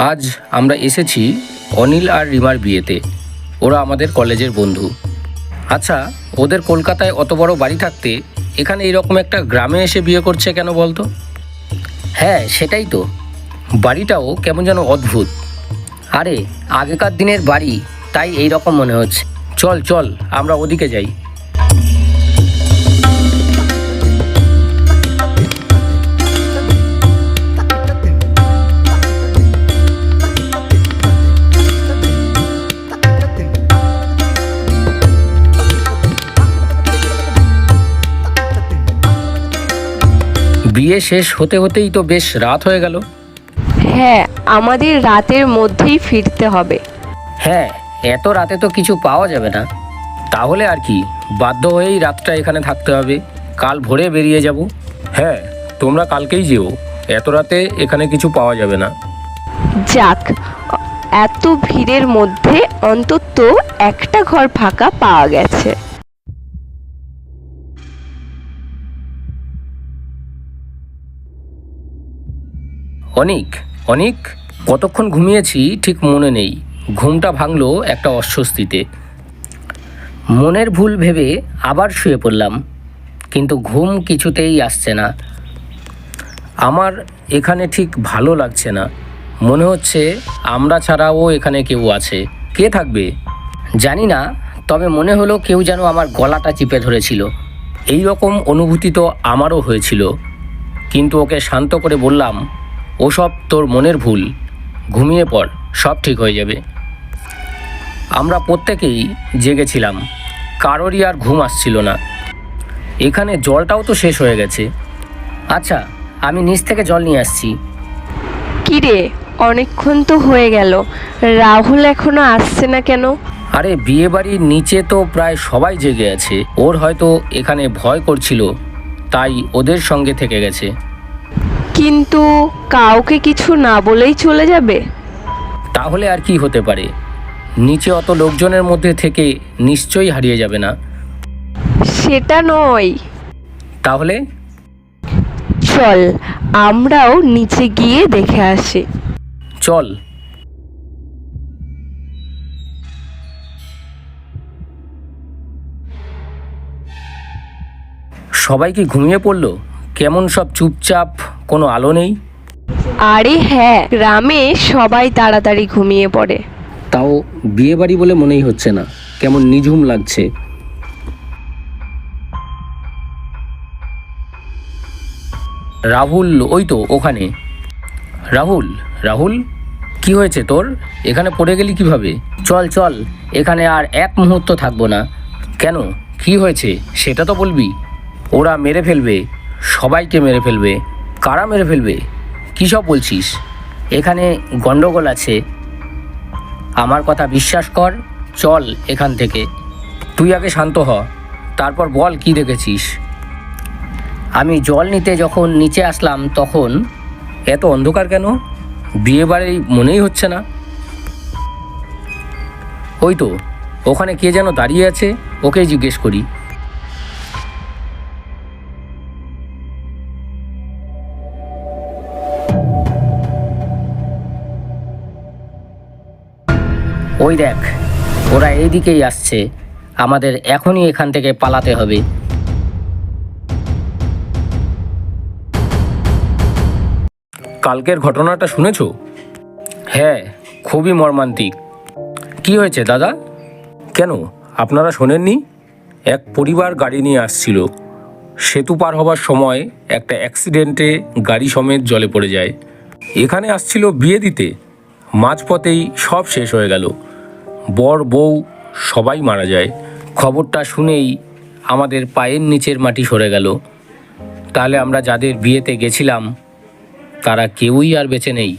আজ আমরা এসেছি অনিল আর রিমার বিয়েতে। ওরা আমাদের কলেজের বন্ধু। আচ্ছা, ওদের কলকাতায় অত বড় বাড়ি থাকতে এখানে এরকম একটা গ্রামে এসে বিয়ে করছে কেন বলতো? হ্যাঁ, সেটাই তো। বাড়িটাও কেমন যেন অদ্ভুত। আরে, আগেকার দিনের বাড়ি, তাই এই রকম মনে হচ্ছে। চল চল, আমরা ওদিকে যাই। বিয়ে শেষ হতে হতেই তো বেশ রাত হয়ে গেল। হ্যাঁ, আমাদের রাতের মধ্যেই ফিরতে হবে। হ্যাঁ, এত রাতে তো কিছু পাওয়া যাবে না। তাহলে আর কি, বাধ্য হয়েই রাতটা এখানে থাকতে হবে। কাল ভোরে বেরিয়ে যাব। হ্যাঁ, তোমরা কালকেই যেও। এত রাতে এখানে কিছু পাওয়া যাবে না। যাক, এত ভিড়ের মধ্যে অন্তত একটা ঘর ফাঁকা পাওয়া গেছে। অনিক, অনিক, কতক্ষণ ঘুমিয়েছি ঠিক মনে নেই। ঘুমটা ভাঙলো একটা অস্বস্তিতে। মনের ভুল ভেবে আবার শুয়ে পড়লাম, কিন্তু ঘুম কিছুতেই আসছে না। আমার এখানে ঠিক ভালো লাগছে না। মনে হচ্ছে আমরা ছাড়াও এখানে কেউ আছে। কে থাকবে জানি না, তবে মনে হলো কেউ যেন আমার গলাটা চিপে ধরেছিল। এই রকম অনুভূতি তো আমারও হয়েছিল, কিন্তু ওকে শান্ত করে বললাম, ওসব তোর মনের ভুল, ঘুমিয়ে পড়, সব ঠিক হয়ে যাবে। আমরা প্রত্যেকেই জেগেছিলাম, কারোরই আর ঘুম আসছিল না। এখানে জলটাও তো শেষ হয়ে গেছে। আচ্ছা, আমি নিচ থেকে জল নিয়ে আসছি। কিরে, অনেকক্ষণ তো হয়ে গেল, রাহুল এখনো আসছে না কেন? আরে, বিয়ে বাড়ির নিচে তো প্রায় সবাই জেগে আছে। ওর হয়তো এখানে ভয় করছিল, তাই ওদের সঙ্গে থেকে গেছে। কিন্তু কাউকে কিছু না বলেই চলে যাবে? তাহলে আর কি হতে পারে? নিচে অত লোকজনের মধ্যে থেকে নিশ্চয়ই হারিয়ে যাবে না। সেটা নয়। তাহলে চল, আমরাও নিচে গিয়ে দেখে আসি। চল। সবাই কি ঘুমিয়ে পড়লো? কেমন সব চুপচাপ, কোনো আলো নেই। আরে হ্যাঁ, গ্রামে সবাই তাড়াতাড়ি ঘুমিয়ে পড়ে। তাও বিয়ে বাড়ি বলে মনেই হচ্ছে না, কেমন নিঝুম লাগছে। রাহুল ওই তো ওখানে। রাহুল, রাহুল, কি হয়েছে তোর? এখানে পড়ে গেলি কিভাবে? চল চল, এখানে আর এক মুহূর্ত থাকবো না। কেন, কি হয়েছে সেটা তো বলবি। ওরা মেরে ফেলবে, সবাইকে মেরে ফেলবে। কারা মেরে ফেলবে? কী সব বলছিস? এখানে গন্ডগোল আছে। আমার কথা বিশ্বাস কর, চল এখান থেকে। তুই আগে শান্ত হ, তারপর বল কি দেখেছিস। আমি জল নিতে যখন নিচে আসলাম তখন এত অন্ধকার কেন? বিয়ে বাড়ি মনেই হচ্ছে না। ওই তো ওখানে কে যেন দাঁড়িয়ে আছে, ওকেই জিজ্ঞেস করি। ওই দেখ, ওরা এইদিকেই আসছে। আমাদের এখনই এখান থেকে পালাতে হবে। কালকের ঘটনাটা শুনেছো? হ্যাঁ, খুবই মর্মান্তিক। কি হয়েছে দাদা? কেন, আপনারা শোনেননি? এক পরিবার গাড়ি নিয়ে আসছিল। সেতু পার হবার সময় একটা অ্যাক্সিডেন্টে গাড়ি সমেত জলে পড়ে যায়। এখানে আসছিল বিয়ে দিতে, মাঝপথেই সব শেষ হয়ে গেল। বর বউ সবাই মারা যায়। খবরটা শুনেই আমাদের পায়ের নিচের মাটি সরে গেল। তাহলে আমরা যাদের বিয়েতে গেছিলাম তারা কেউই আর বেঁচে নেই।